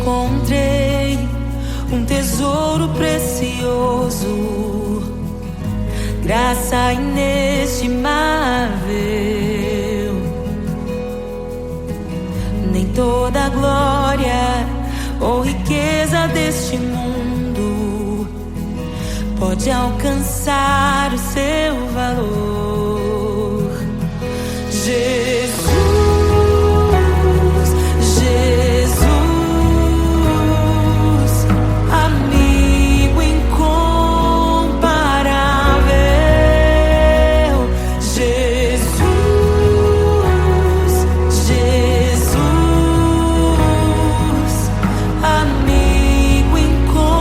encontrei um tesouro precioso, graça inestimável. Nem toda a glória ou riqueza deste mundo pode alcançar o seu valor. Jesus, Jesus, amigo incomparável. Jesus, Jesus, amigo incomparável.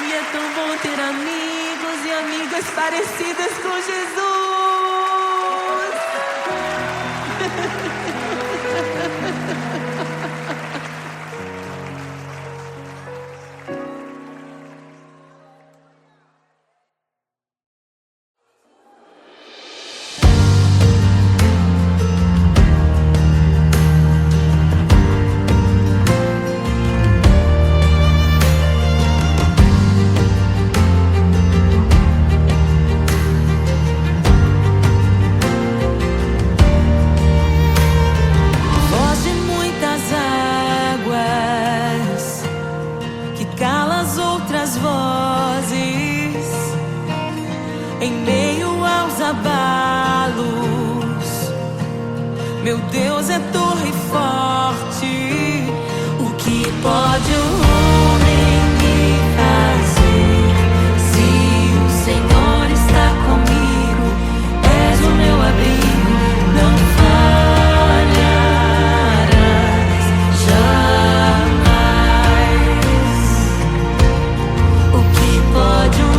E é tão bom ter amigos e amigas parecidas com Jesus. Em meio aos abalos, meu Deus é torre forte. O que pode o homem me fazer? Se o Senhor está comigo, és o meu abrigo, não falharás jamais. O que pode um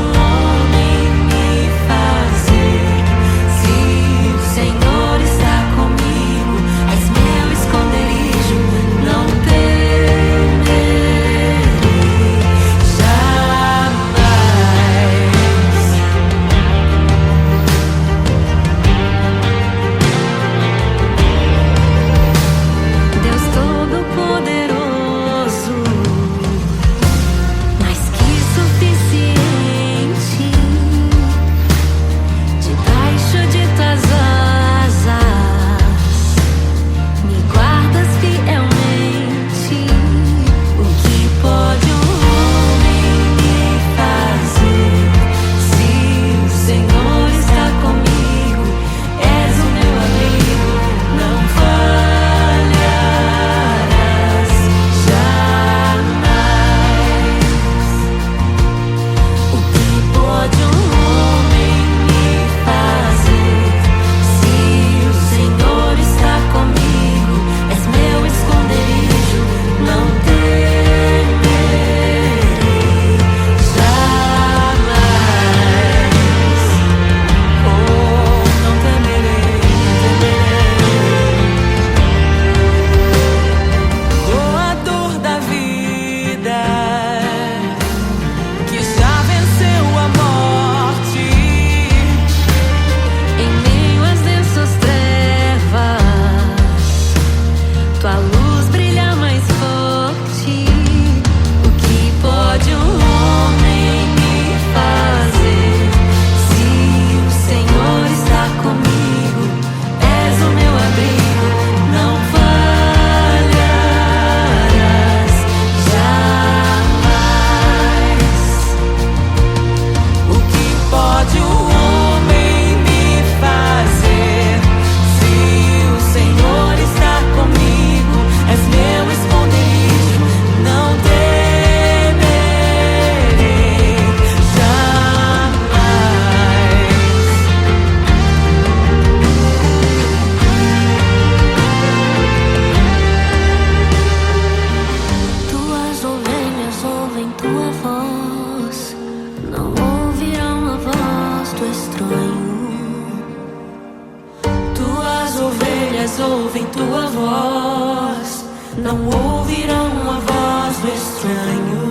ouvem tua voz, não ouvirão a voz do estranho.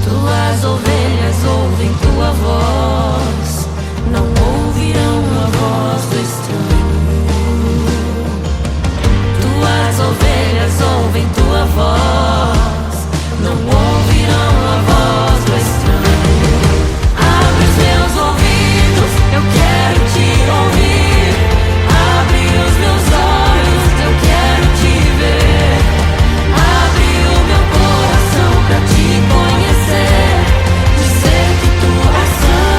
Tuas ovelhas ouvem tua voz, não ouvirão a voz do estranho. Tuas ovelhas ouvem tua voz, não ouvirão a voz do estranho. Abre os meus ouvidos, eu quero te ouvir. Abre os meus olhos, eu quero te ver. Abre o meu coração pra te conhecer. Dizer que tu és santo.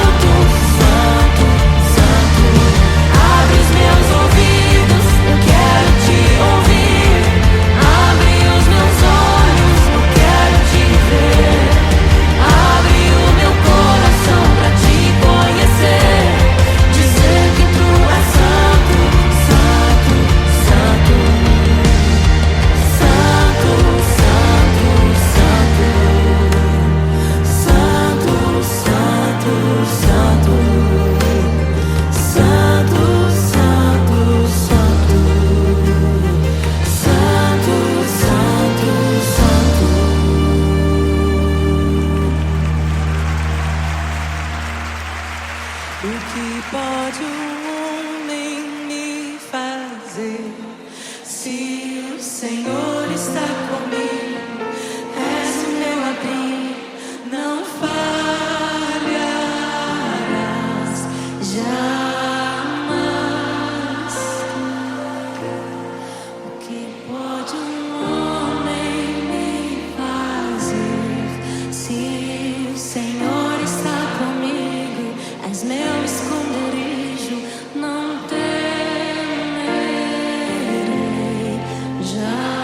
pode um homem me fazer? Se o Senhor está comigo, és o meu abrigo, não falharás jamais. O que pode um homem me fazer? Se o Senhor está comigo, és meu esconderijo, não temerei jamais.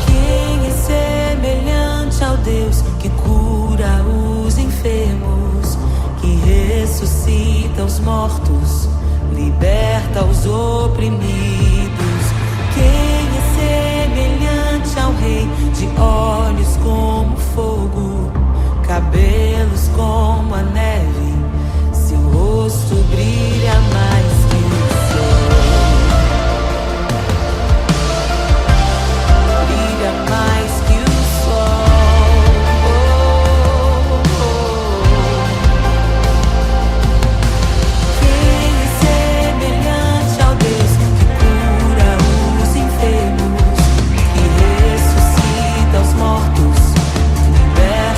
Quem é semelhante ao Deus que cura os enfermos, que ressuscita os mortos, liberta os oprimidos? Quem é semelhante ao Rei, de olhos como fogo, cabelos como a neve, seu rosto brilha mais que o sol, brilha mais que o sol. Quem é semelhante ao Deus que cura os enfermos, que ressuscita os mortos, liberta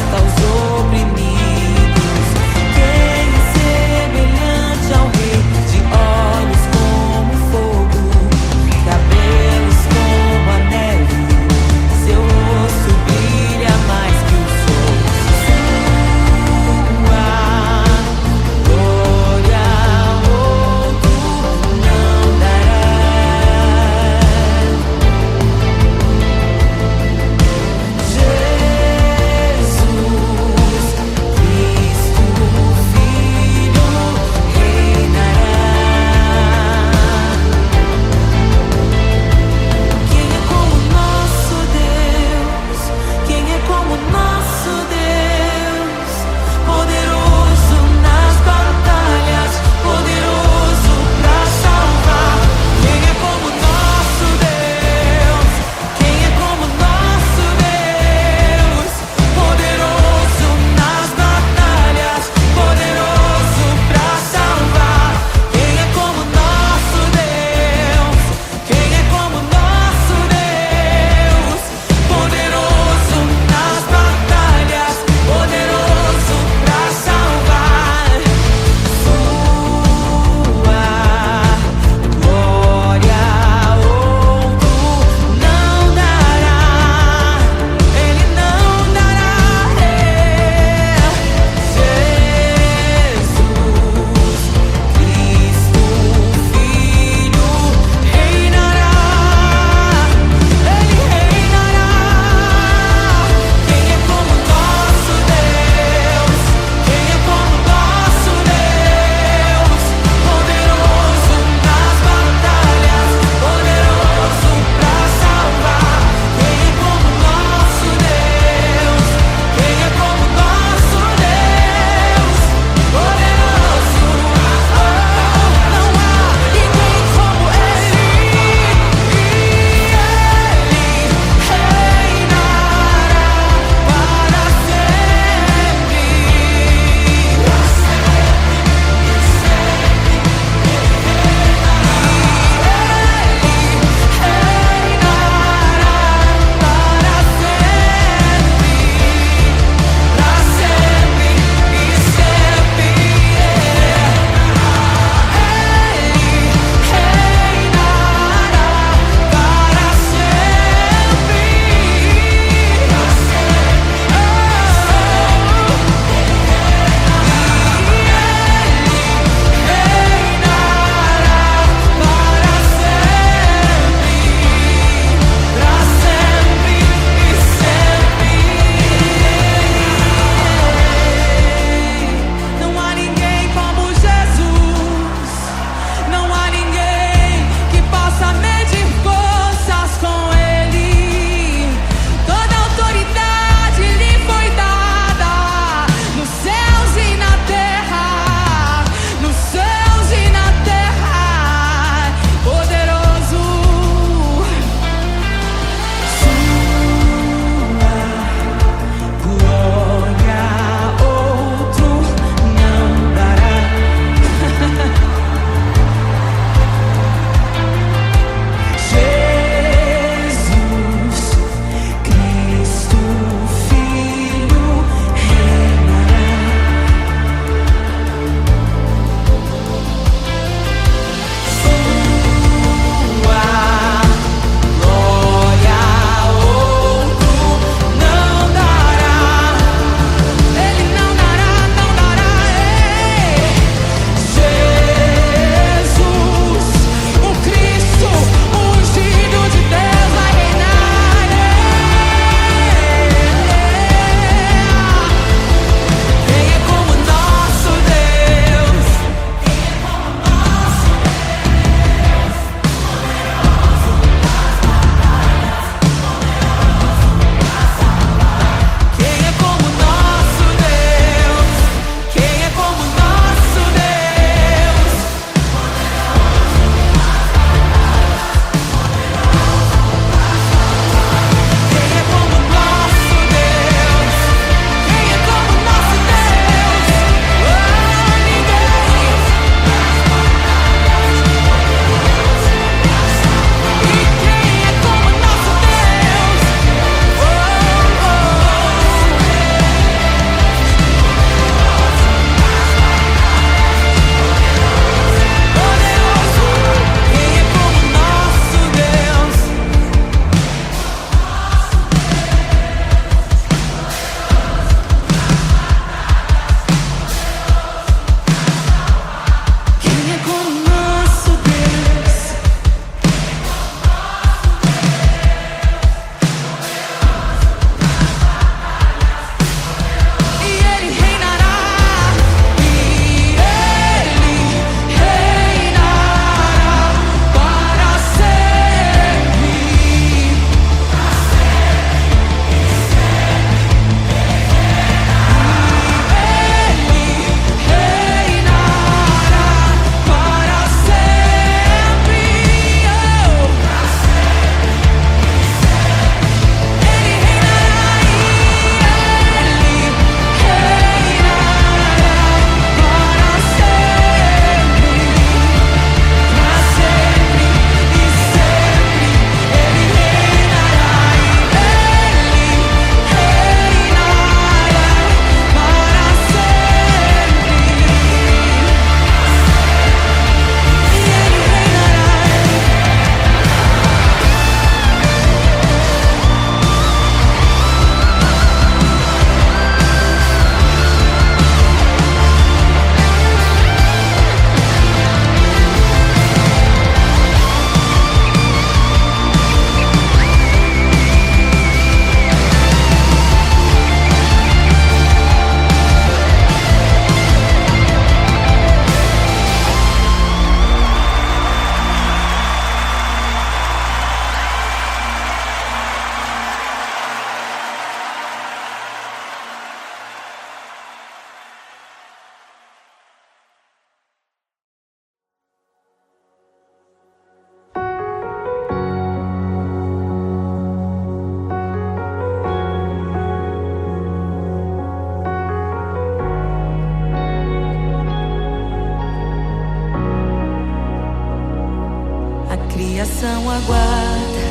criação aguarda,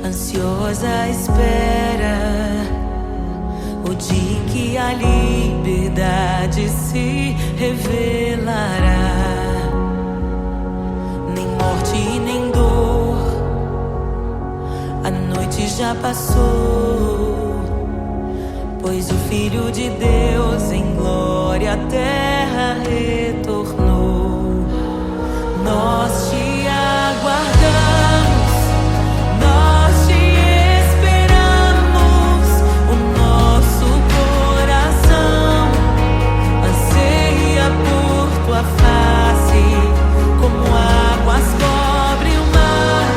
ansiosa espera o dia em que a liberdade se revelará. Nem morte nem dor, a noite já passou, pois o Filho de Deus em glória à terra retornou. Nós te aguardamos, nós te esperamos. O nosso coração anseia por tua face, como águas cobrem o mar.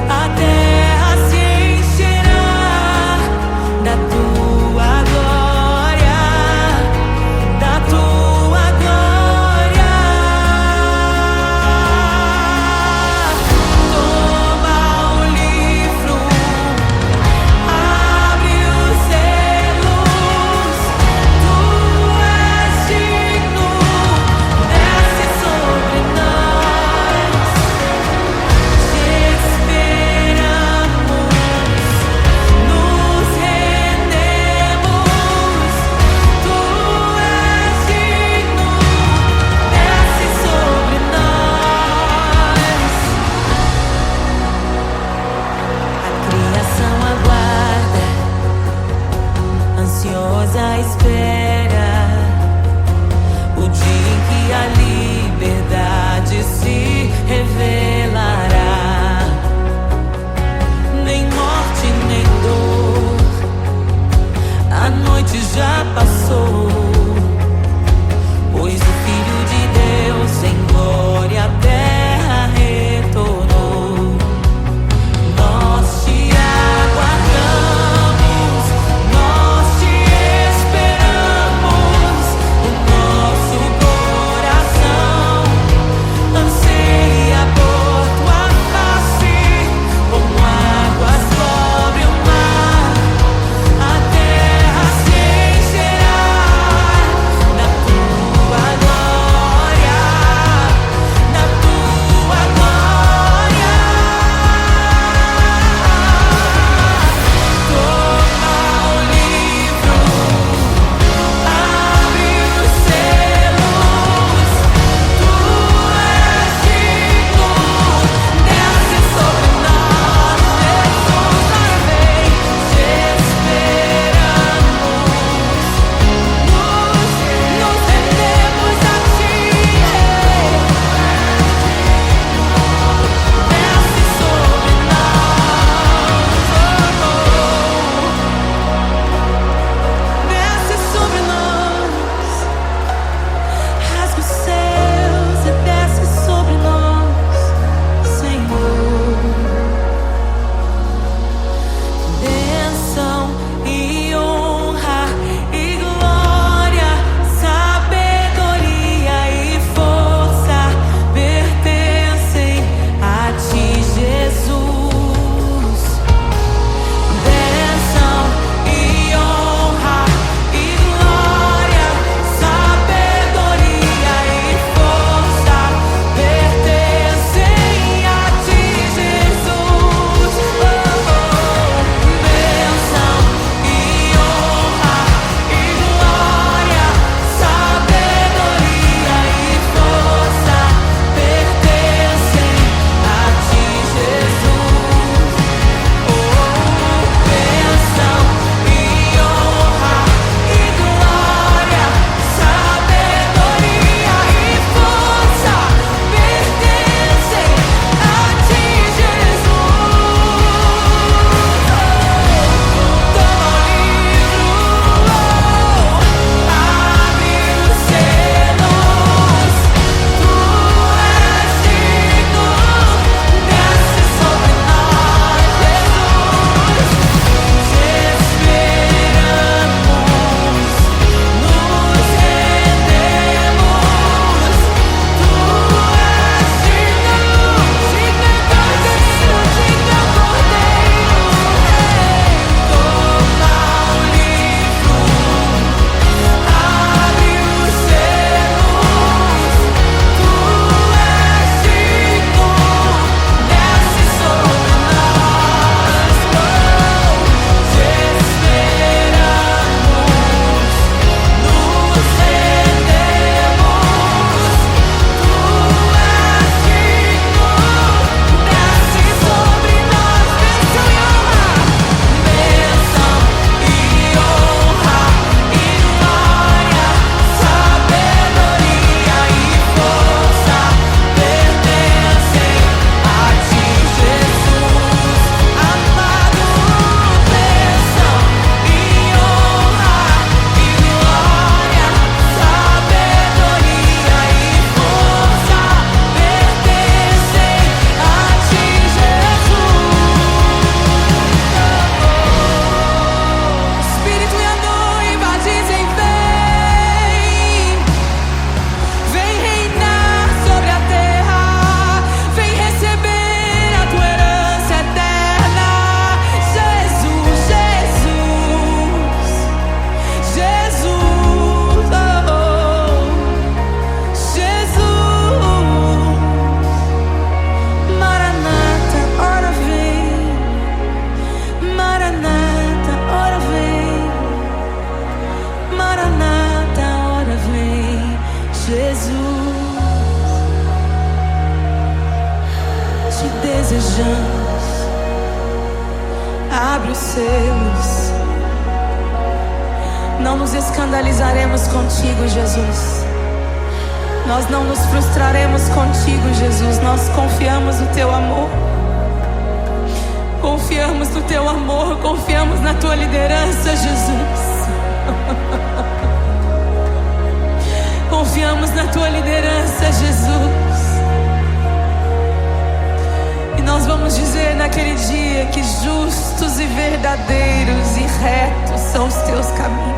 A terra se encherá da tua glória, da tua glória. Toma o livro, abre os selos. Tu és digno, desce sobre nós. Te esperamos, nos rendemos. Tu és digno, desce sobre nós. A criação aguarda, ansiosa espera o dia em que a liberdade se revelará. Nem morte nem dor, a noite já passou, pois o Filho de Deus em glória à terra retornou. Nós te aguardamos, nós te esperamos. O nosso coração anseia por tua face, como águas cobrem o mar. A terra se encherá obedecê-los. Não nos escandalizaremos contigo, Jesus. Nós não nos frustraremos contigo, Jesus. Nós confiamos no teu amor. Confiamos no teu amor, confiamos na tua liderança, Jesus. Confiamos na tua liderança, Jesus. E nós vamos dizer naquele dia que justos e verdadeiros e retos são os teus caminhos.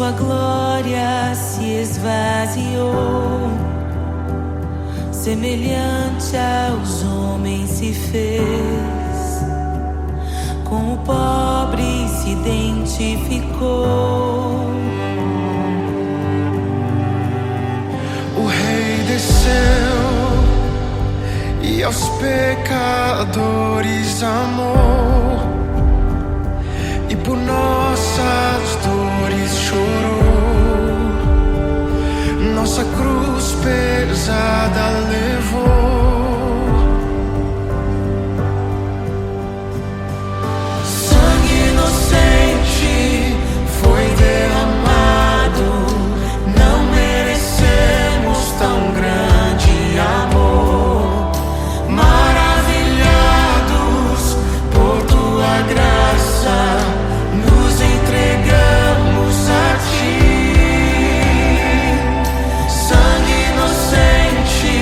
Sua glória se esvaziou, semelhante aos homens se fez, com o pobre se identificou. O Rei desceu e aos pecadores amou, e por nossas dores chorou, nossa cruz pesada levou. Sangue inocente foi derramado, não merecemos tão grande amor. Maravilhados por tua graça, nos entregamos a ti. Sangue inocente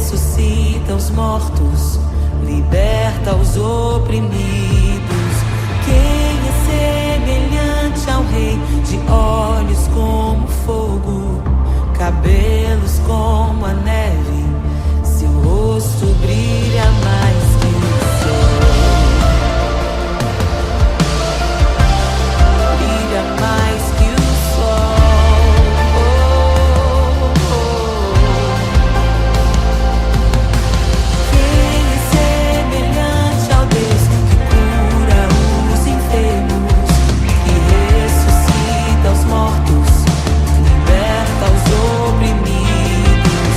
ressuscita os mortos, liberta os oprimidos. Quem é semelhante ao Rei, de olhos como fogo, cabelos como a neve, seu rosto brilha mais que o sol. Brilha mais que o sol. Quem é semelhante ao Deus que cura os enfermos, que ressuscita os mortos, liberta os oprimidos?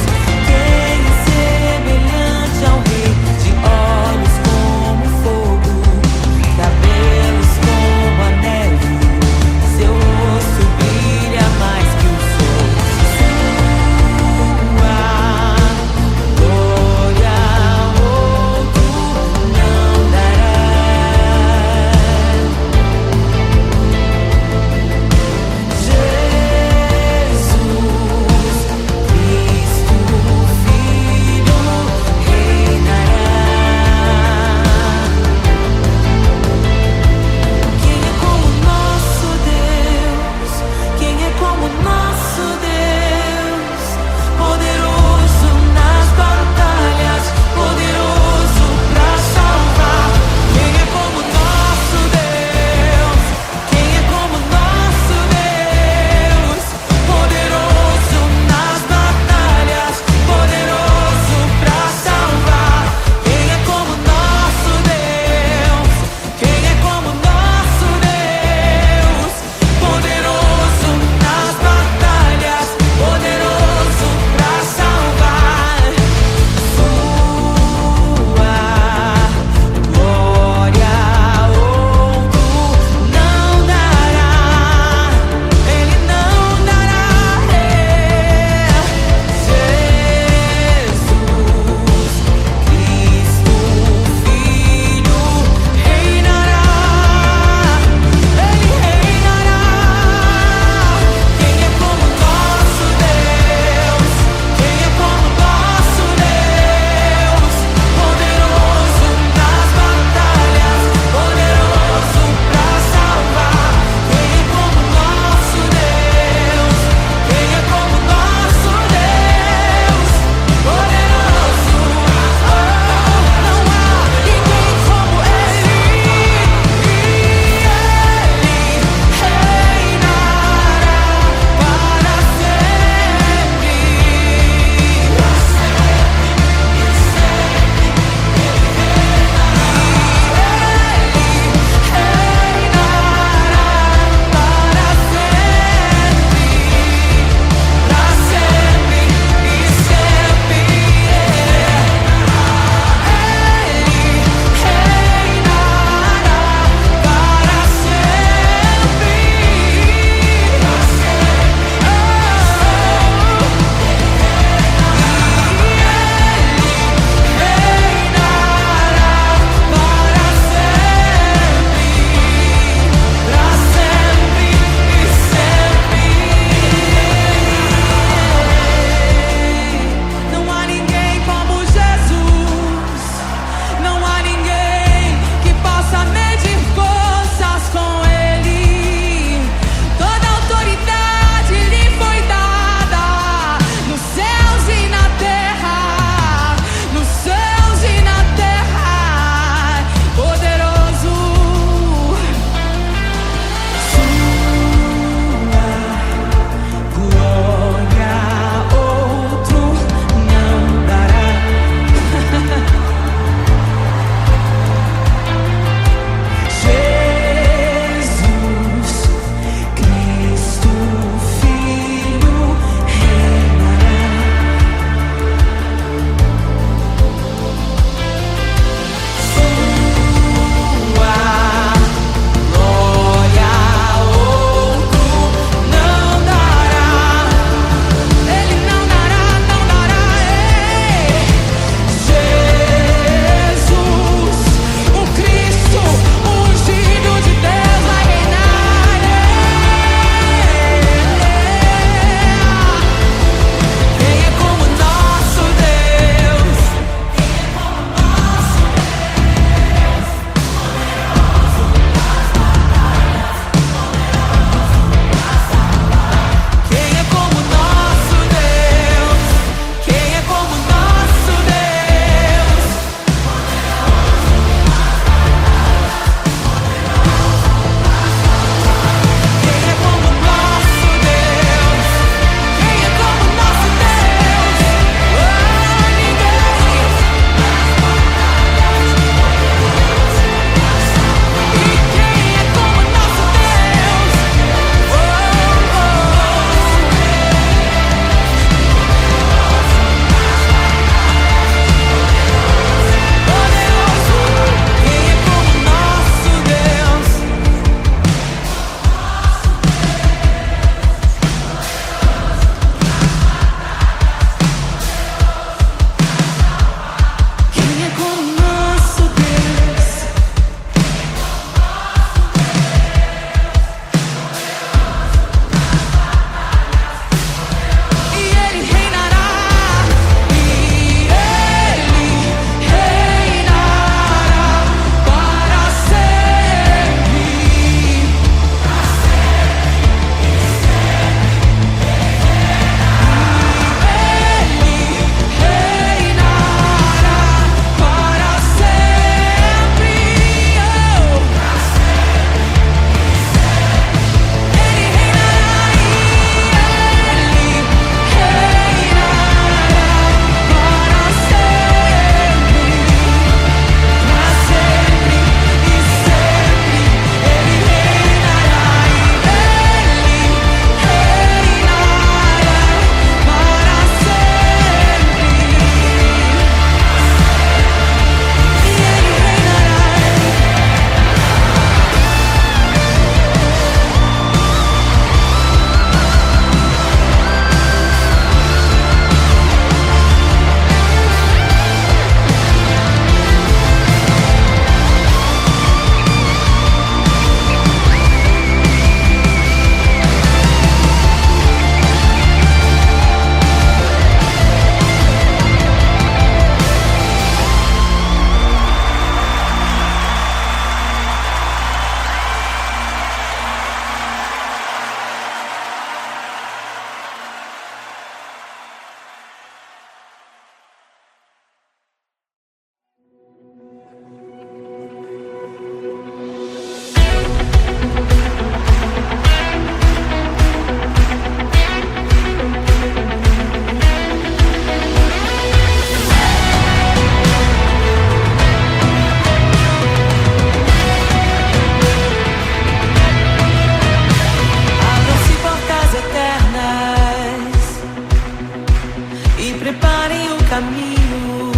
preparem o caminho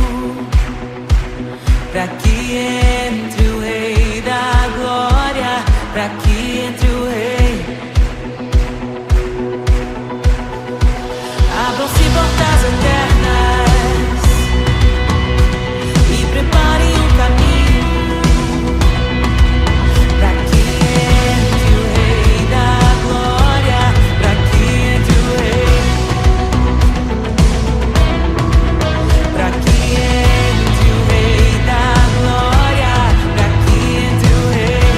para que entre o Rei da Glória, para que entre o Rei. Abram-se portas eternas e preparem o caminho para que entre o Rei da Glória, para que entre o Rei, para que entre o Rei da Glória, para que entre o Rei.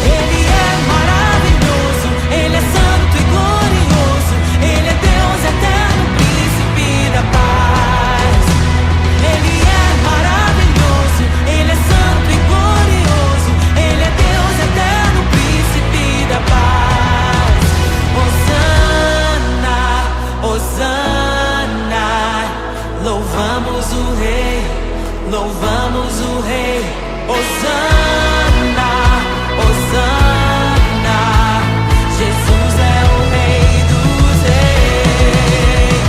Ele é maravilhoso, Ele é santo e glorioso, Ele é Deus eterno, príncipe da paz. Ele é maravilhoso, Ele é santo e glorioso, Ele é Deus eterno, príncipe da paz. Hosana, Hosana, louvamos o Rei, louvamos o Rei. Hosana, Hosana, Jesus é o Rei dos Reis.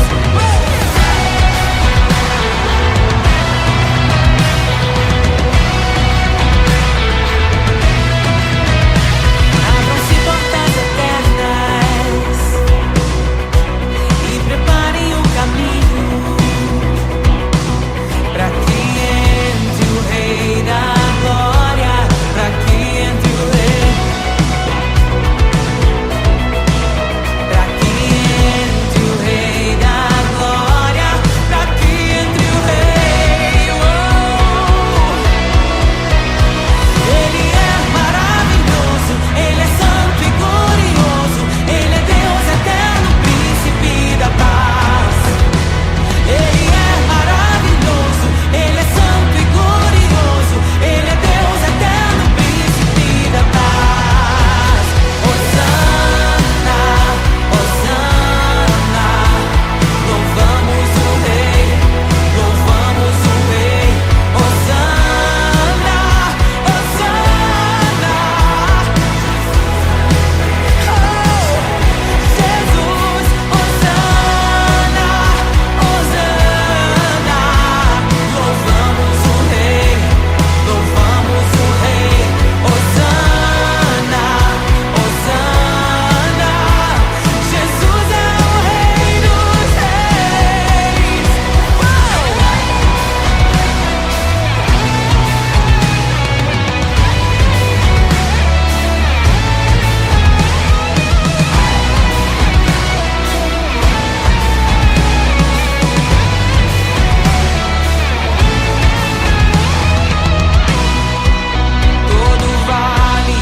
Abram-se portas eternas e preparem o caminho para que entre o Rei da Glória, para que entre o Rei, para que entre o Rei da Glória, para que entre o Rei. Ele é maravilhoso, Ele é santo e glorioso, Ele é Deus eterno, príncipe da paz. Ele é maravilhoso, Ele é santo e glorioso, Ele é Deus eterno, príncipe da paz. Hosana, Hosana, louvamos o Rei, louvamos o Rei. Hosana, Hosana, Jesus, Hosana, Hosana, louvamos o Rei, louvamos o Rei. Hosana, Hosana, Jesus é o Rei dos Reis. Todo vale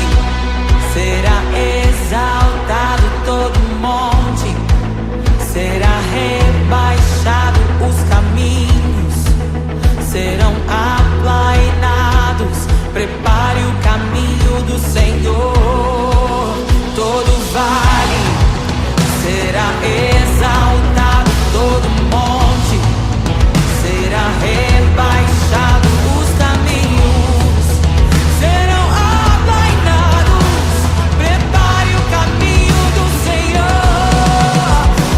será exaltado, todo monte será rebaixado, os caminhos serão aplainados. Prepare o caminho do Senhor. Todo vale será exaltado, todo monte será rebaixado, os caminhos serão aplainados. Prepare o caminho do Senhor.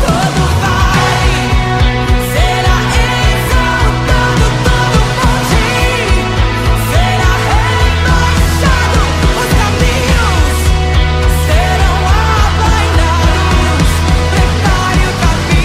Todo vale será exaltado, todo monte será rebaixado, os caminhos serão aplainados. Prepare o caminho.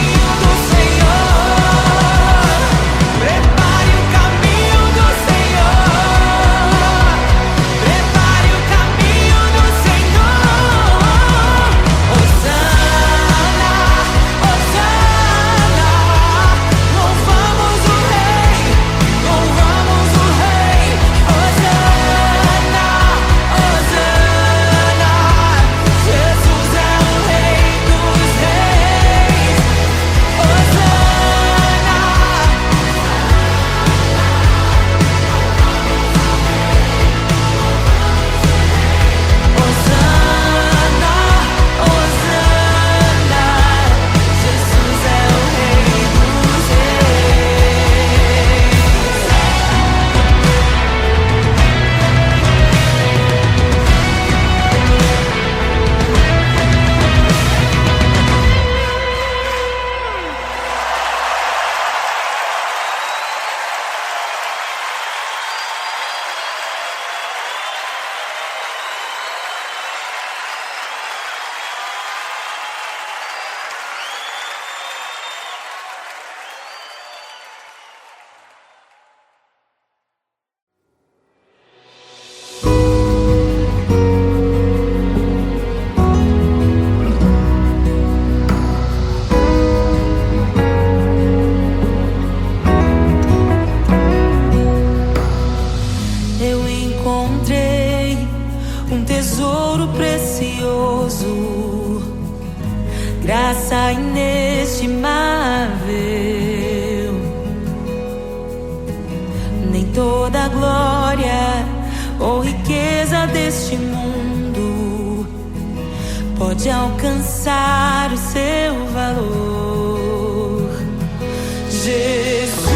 inestimável. Nem toda glória ou riqueza deste mundo pode alcançar o seu valor. Jesus,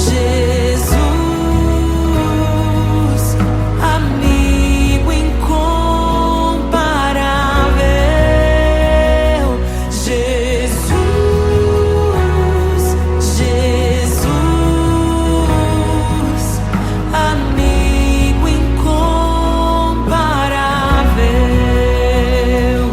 Jesus, amigo incomparável. Jesus, Jesus, amigo incomparável.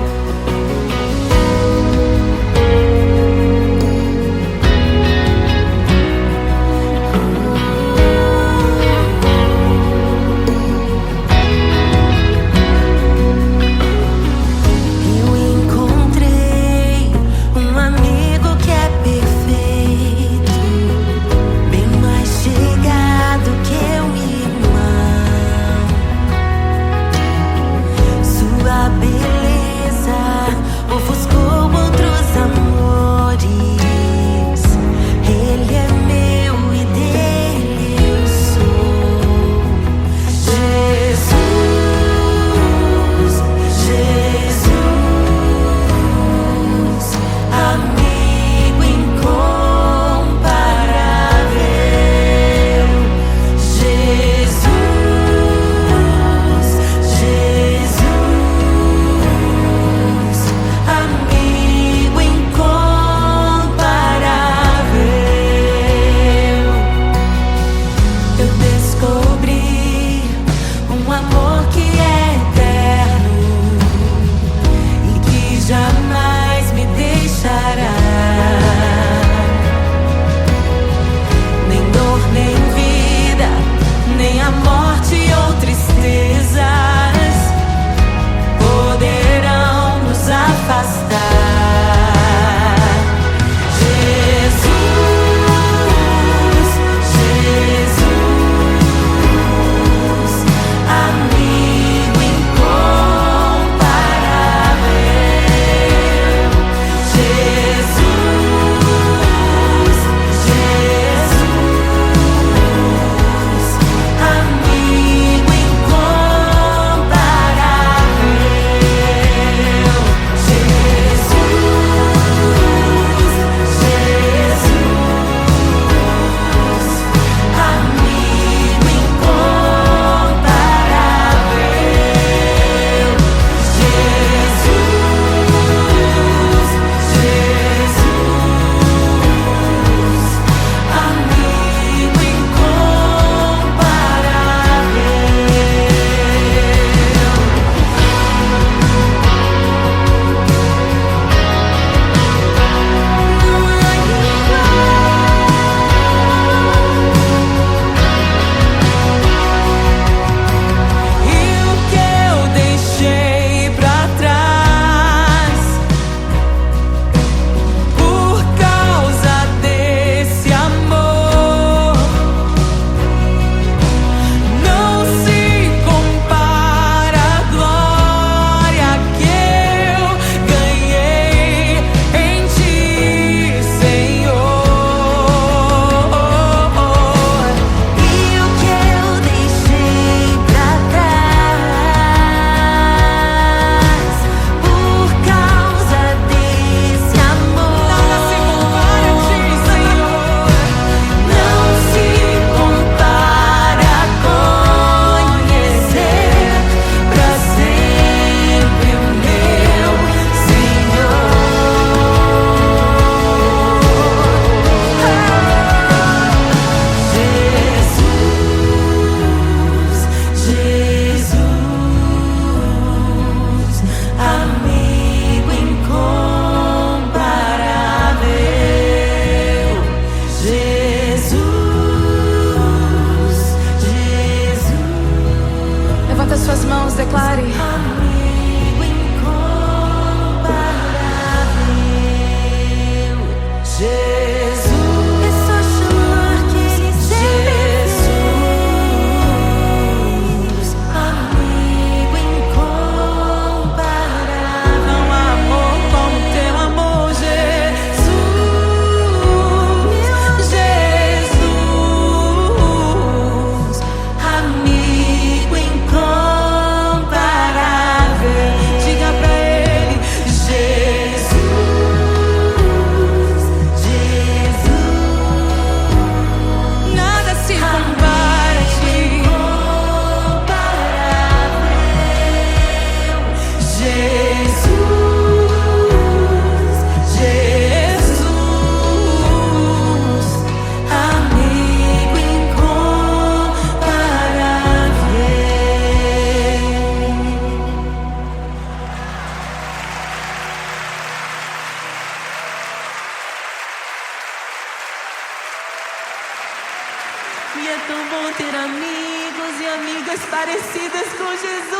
É tão bom ter amigos e amigas parecidas com Jesus.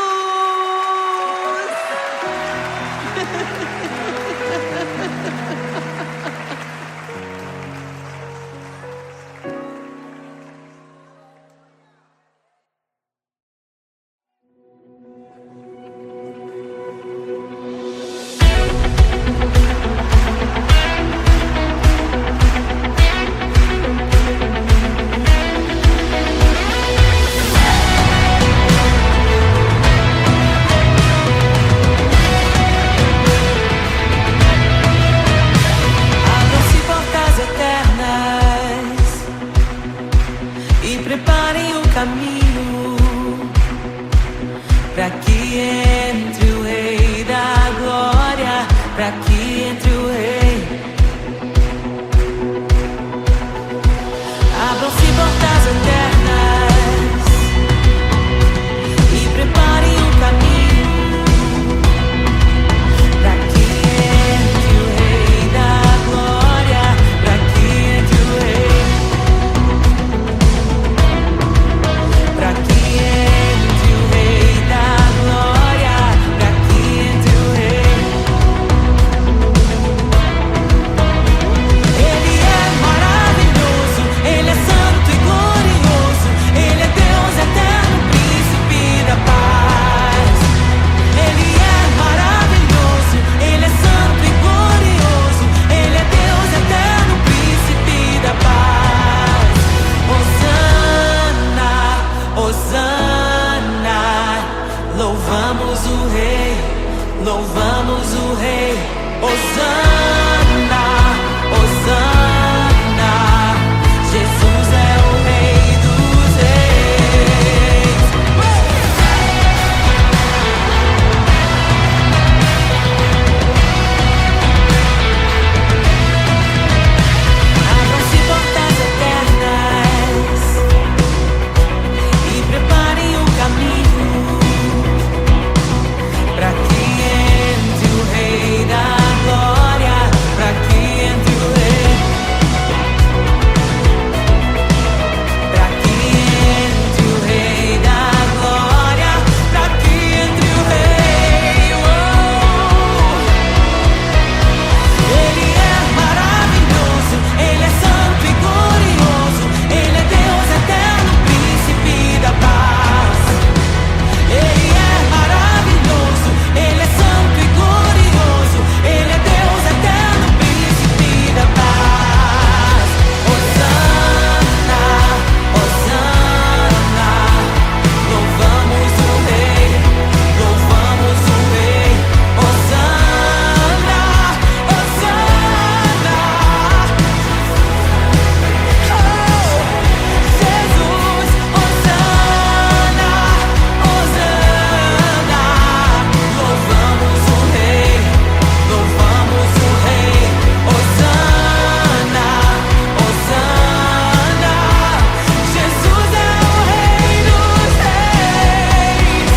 Abram-se portas eternas e preparem o caminho para que entre o Rei da Glória, para que entre o Rei. Abram-se portas eternas e preparem o caminho para que entre o Rei da Glória, para que entre o Rei, para que entre o Rei da Glória, para que entre o Rei. Ele é maravilhoso, Ele é santo e glorioso, Ele é Deus eterno, príncipe da paz. Ele é maravilhoso, Ele é santo e glorioso, Ele é Deus eterno, príncipe da paz. Hosana, Hosana, louvamos o Rei, louvamos o Rei. Hosana, Hosana, Jesus é o Rei dos Reis. Abram-se portas eternas e preparem o caminho para que entre o Rei da Glória, para que entre o Rei, para que entre o Rei da Glória, para que entre o Rei. Ele é maravilhoso, Ele é santo e glorioso, Ele é Deus eterno, príncipe da paz. Ele é maravilhoso, Ele é santo e glorioso, Ele é Deus eterno, príncipe da paz. Hosana, Hosana, louvamos o Rei, louvamos o Rei. Hosana, Hosana, oh, Jesus, Hosana, Hosana, louvamos o Rei, louvamos o Rei. Hosana, Hosana, Jesus é o Rei dos Reis.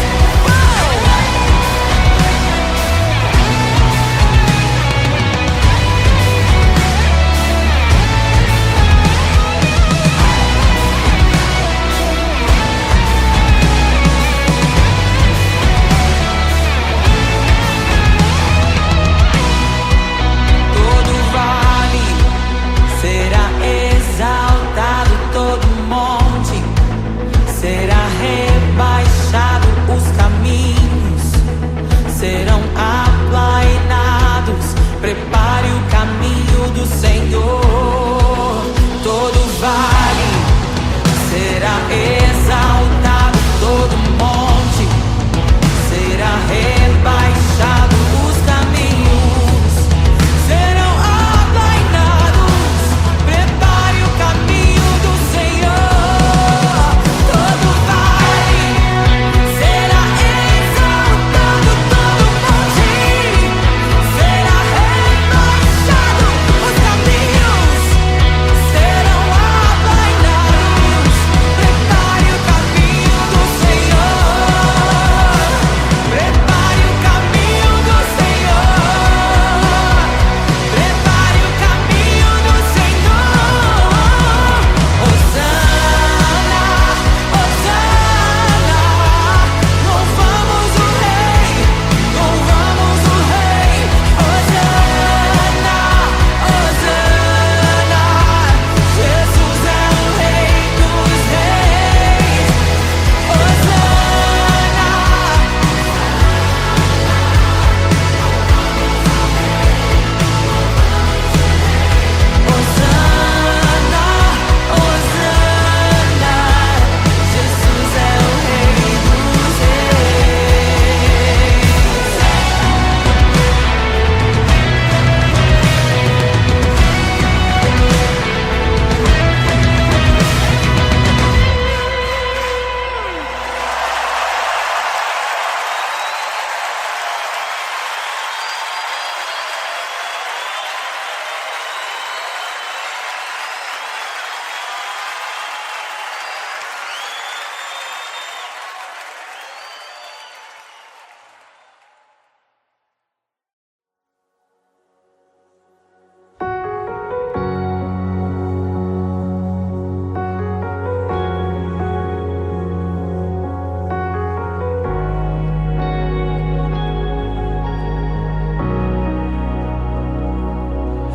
Todo vale será exaltado, todo monte será rebaixado, os caminhos serão aplainados. Prepare o caminho do Senhor. Todo vale será exaltado, todo monte será rebaixado, os caminhos serão aplainados. Prepare o caminho do Senhor. Todo vale será exaltado, todo monte será rebaixado, os caminhos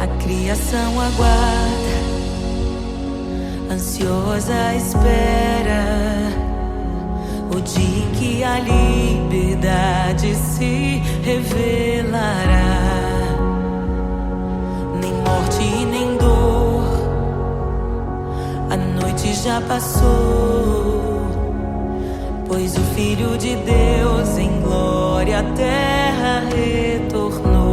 A criação aguarda, ansiosa espera o dia em que a liberdade se revelará. Nem morte e nem dor, a noite já passou, pois o Filho de Deus em glória à terra retornou.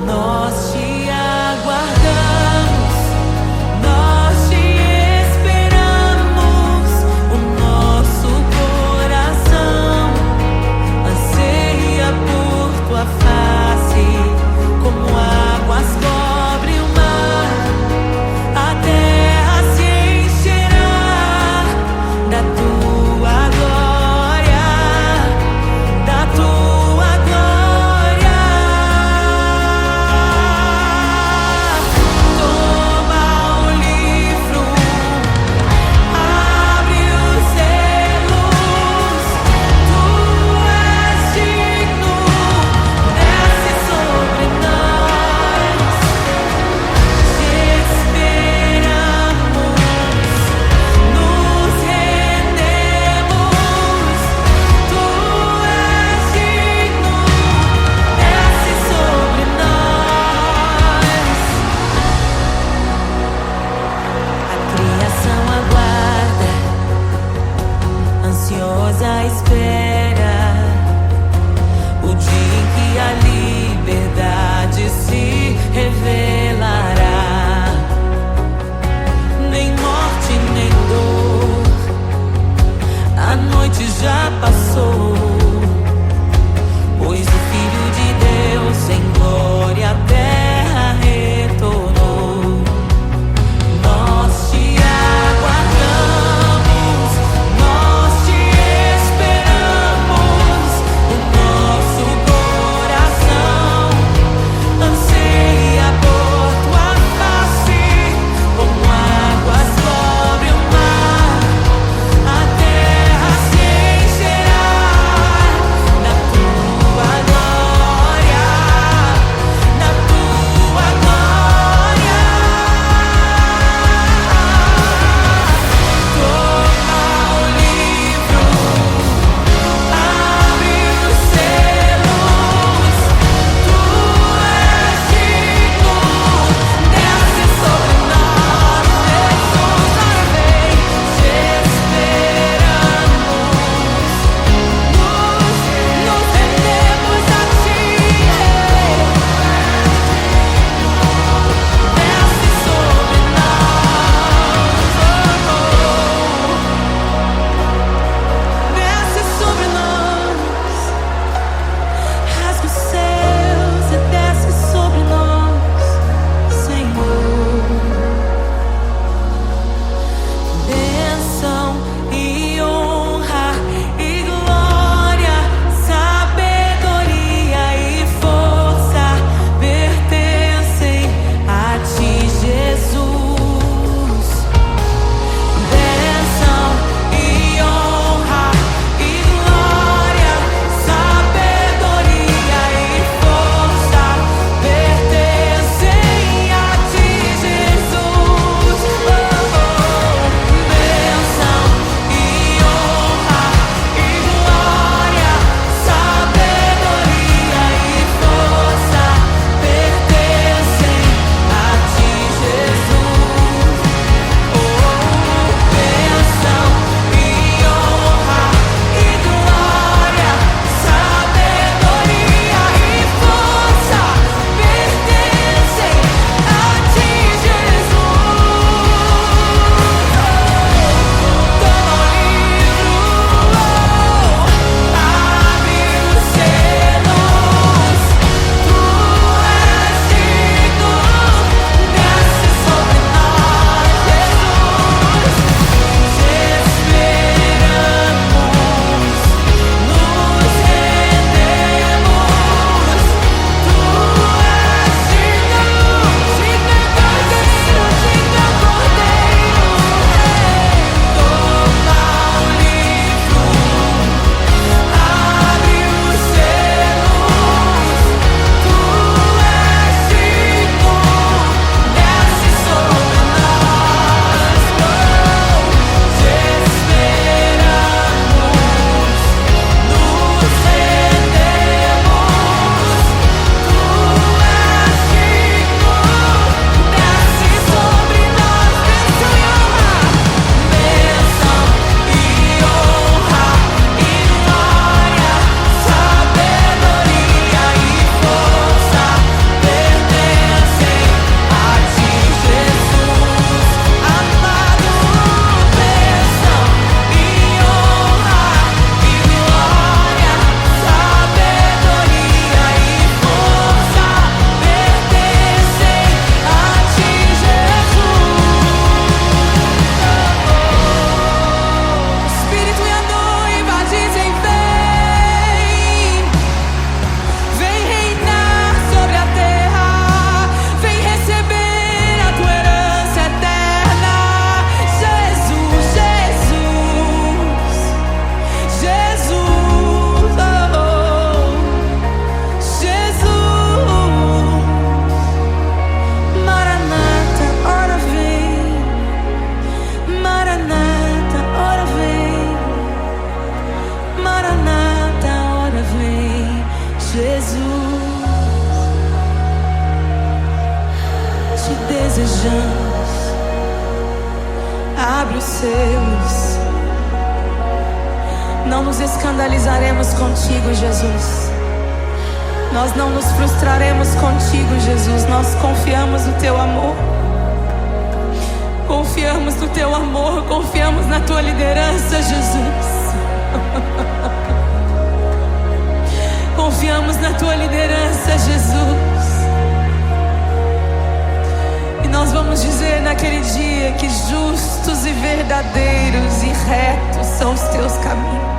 Nós te aguardamos, nós te esperamos. O nosso coração anseia por tua face, como águas cobre o mar. A terra se encherá da tua glória, da tua glória. desejamos. Abre os seus. Não nos escandalizaremos contigo, Jesus. Nós não nos frustraremos contigo, Jesus. Nós confiamos no teu amor. Confiamos no teu amor. Confiamos na tua liderança, Jesus. Confiamos na tua liderança, Jesus. E nós vamos dizer naquele dia que justos e verdadeiros e retos são os teus caminhos.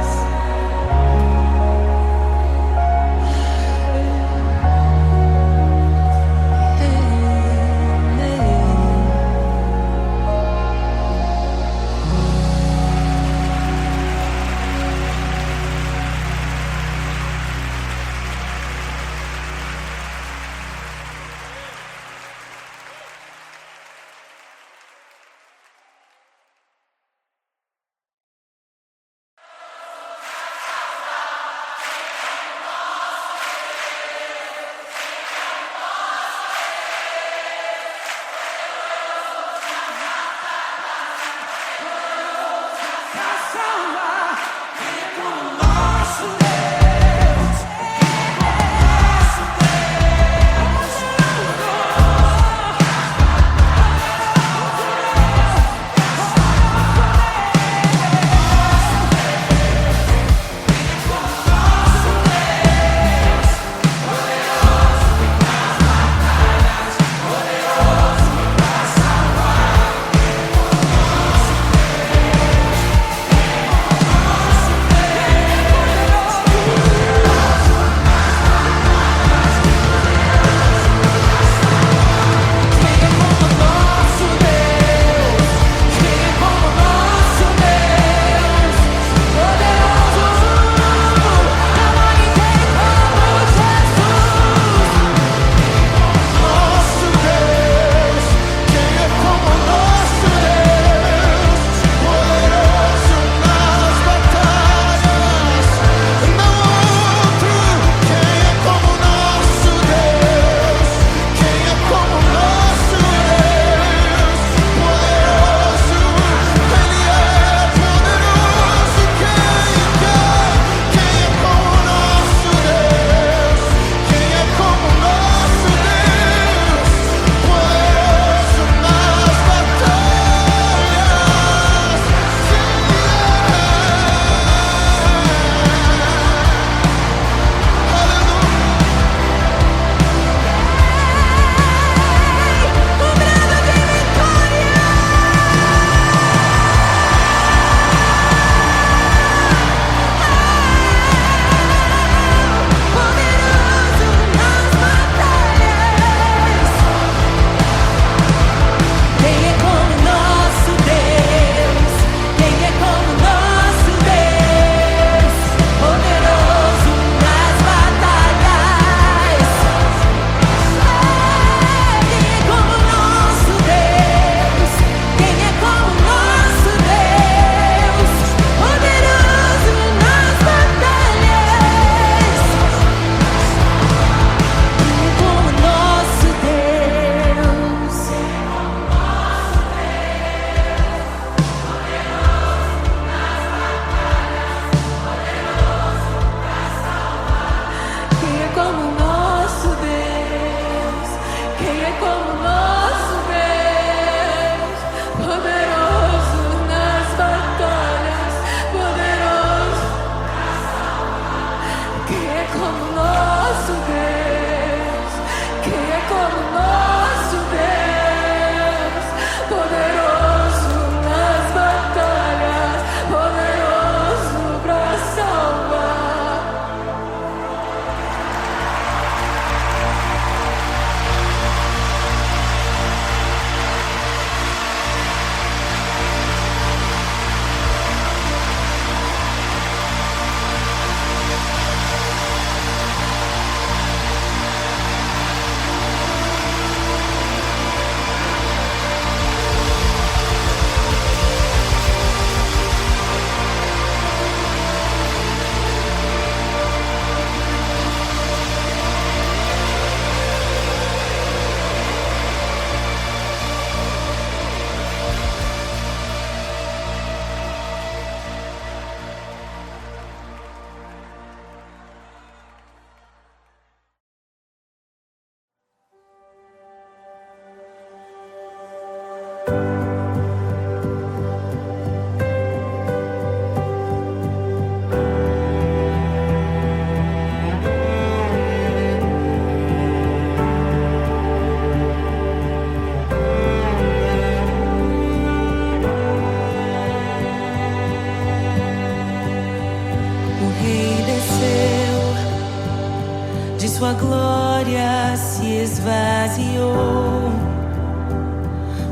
esvaziou,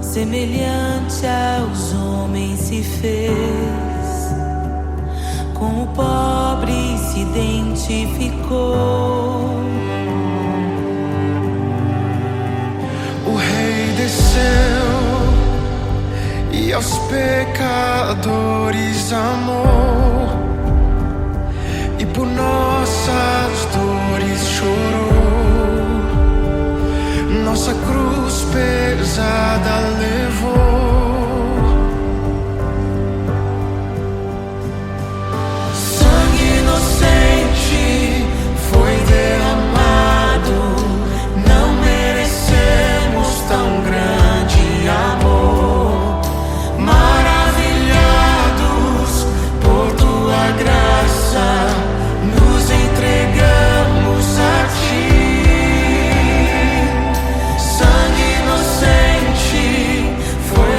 semelhante aos homens se fez, com o pobre se identificou. O Rei desceu e aos pecadores amou, e por nossas dores chorou, nossa cruz pesada levou. Sangue inocente foi derramado, não merecemos tão grande amor. Maravilhados por tua graça, nos entregamos a ti. Sangue inocente foi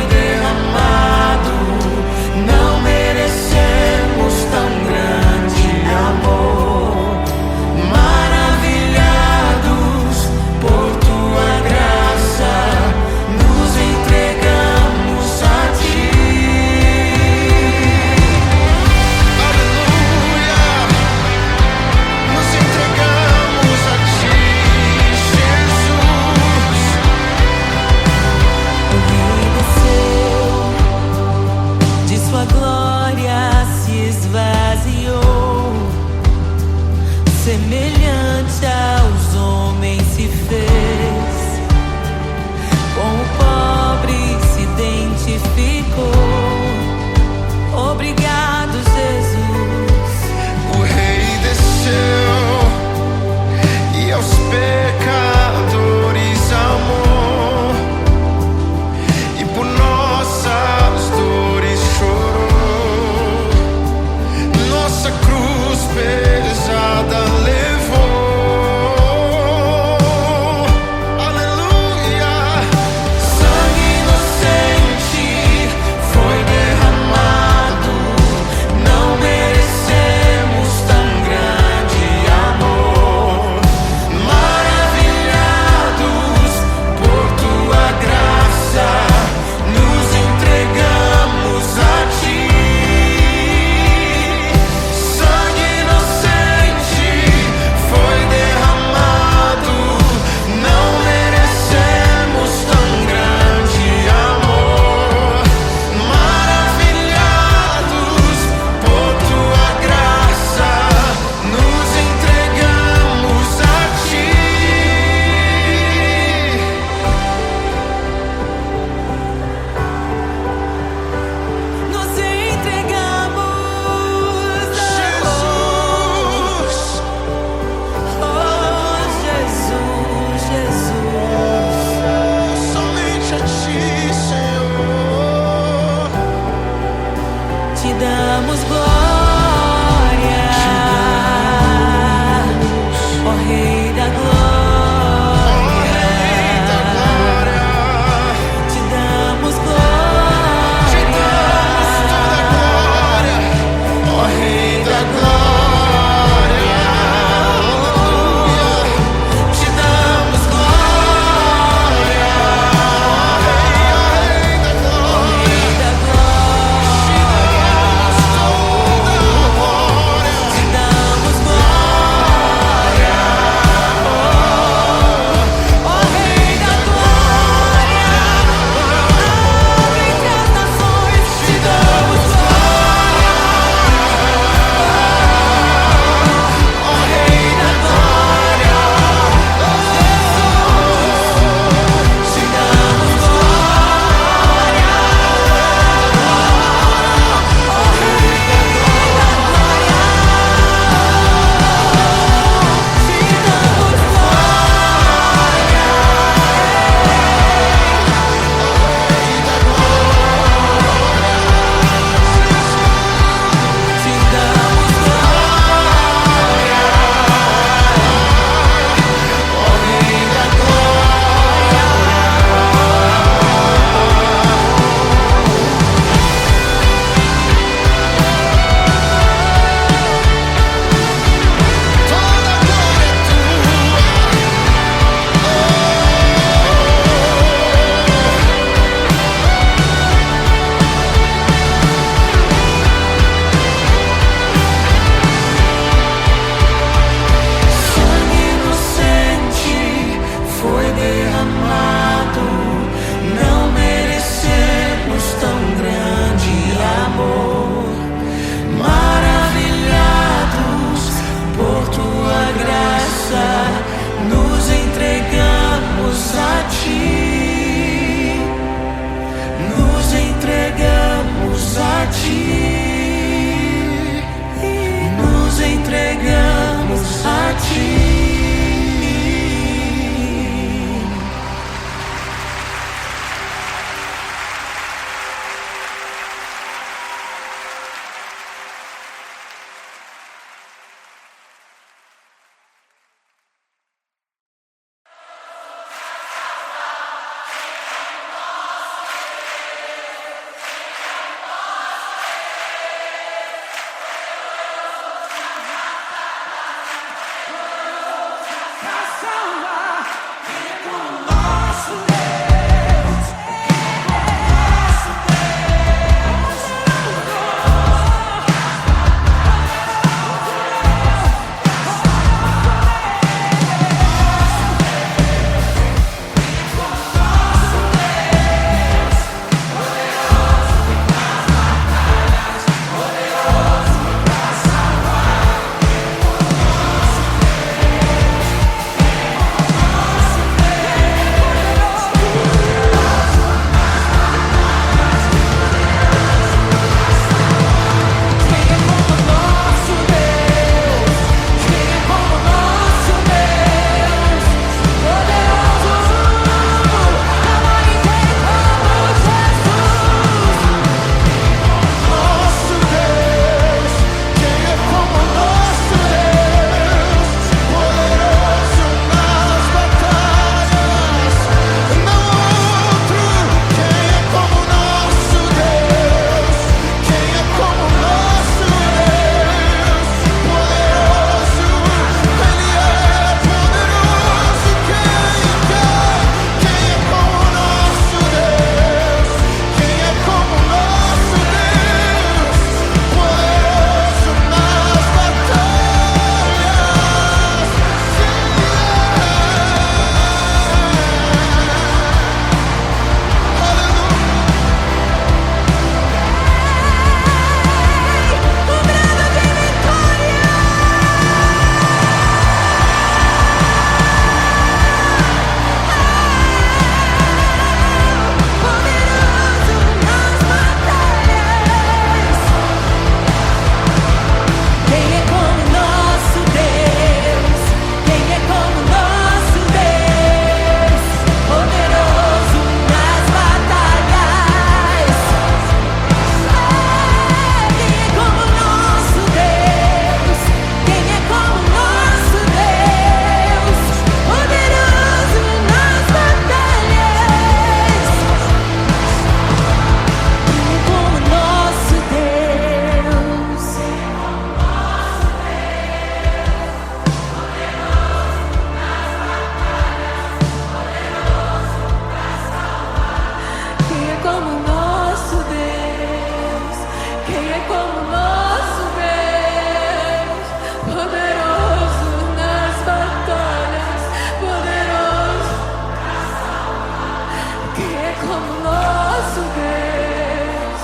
como nosso Deus?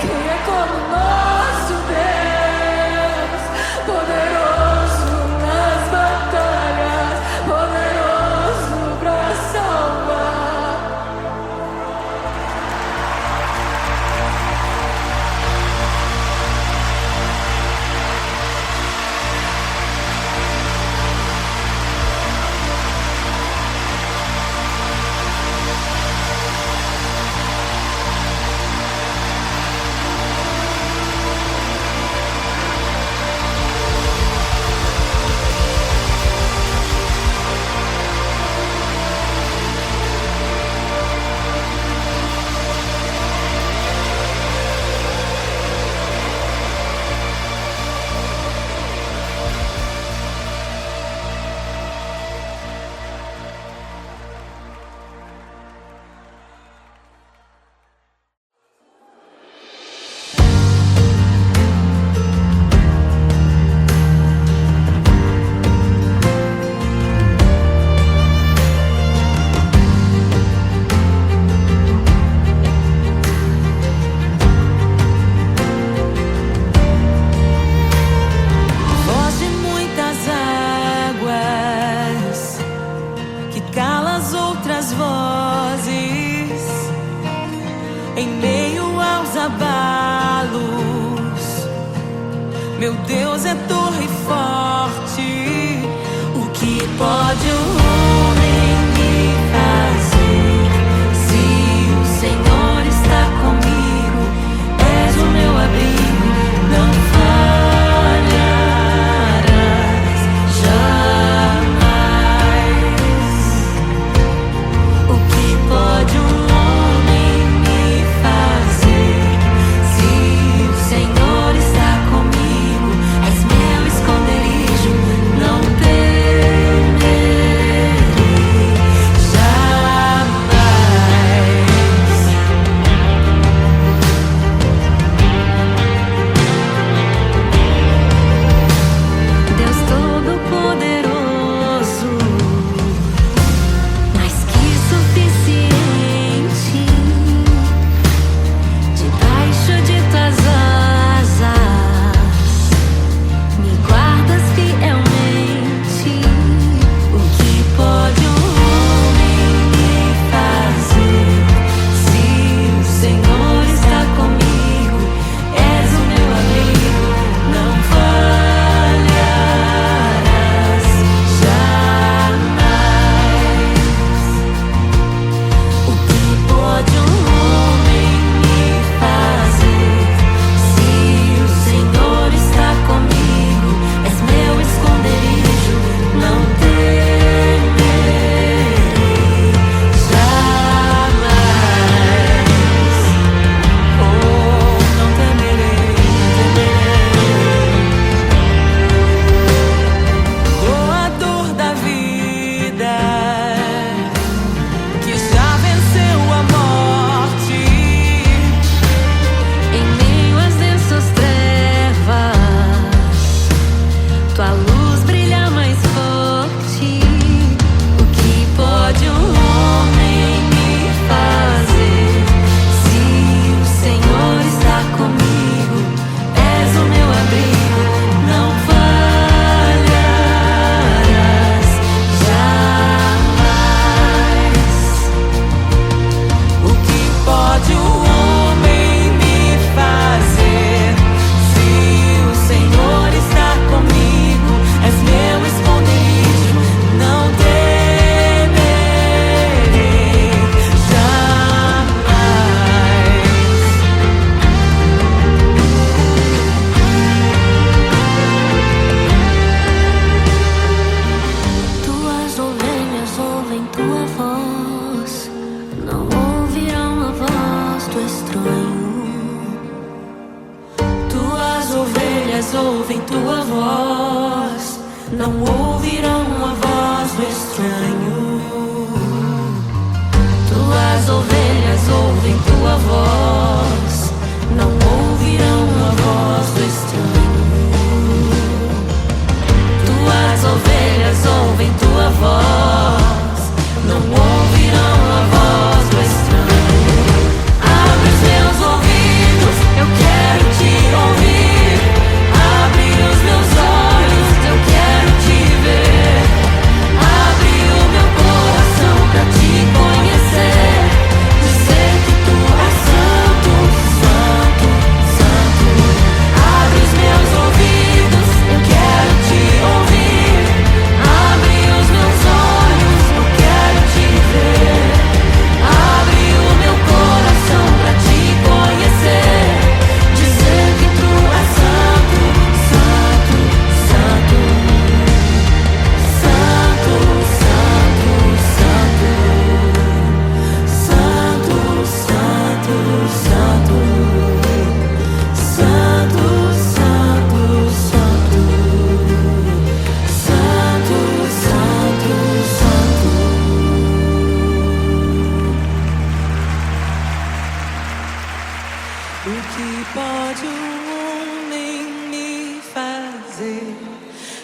Quem é como nosso Deus? Poderoso nas batalhas, poderoso pra salvar. Voz de muitas águas que cala as outras vozes em meio aos abalos. Meu Deus é torre forte. O que pode o homem me fazer? Se o Senhor está comigo, és o meu abrigo, não falharás jamais. O que pode um homem me fazer? Se o Senhor está comigo, és meu esconderijo, não temerei jamais. Deus Todo-Poderoso, mais que suficiente, debaixo de tuas asas, me guardas fielmente. O que pode um homem me fazer? Se o Senhor está comigo, és o meu abrigo, não falharás jamais. O que pode um homem me fazer? Se o Senhor está comigo, és meu esconderijo, não temerei jamais. Oh, não temerei, doador da vida, que já venceu a morte. Em meio às densas trevas, tua luz brilha mais forte. O que pode um homem me fazer? Se o Senhor está comigo, és o meu abrigo, não falharás jamais. O que pode o homem me fazer? Se o Senhor está comigo, és meu esconderijo, não temerei jamais. Tuas ovelhas ouvem tua voz, não ouvirão a voz do estranho. Tuas ovelhas ouvem tua voz, não ouvirão a voz do estranho. Tuas ovelhas ouvem tua voz, não ouvirão a voz do estranho. Tuas ovelhas ouvem tua voz, não ouvirão a voz do estranho. pode o homem me fazer?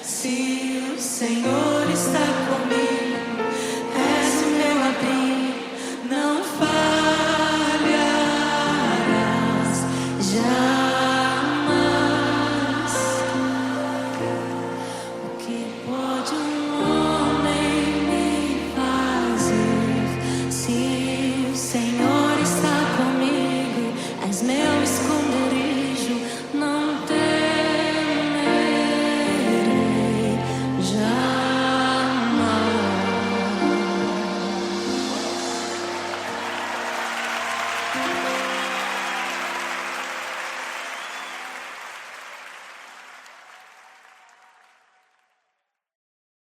Se o Senhor está comigo.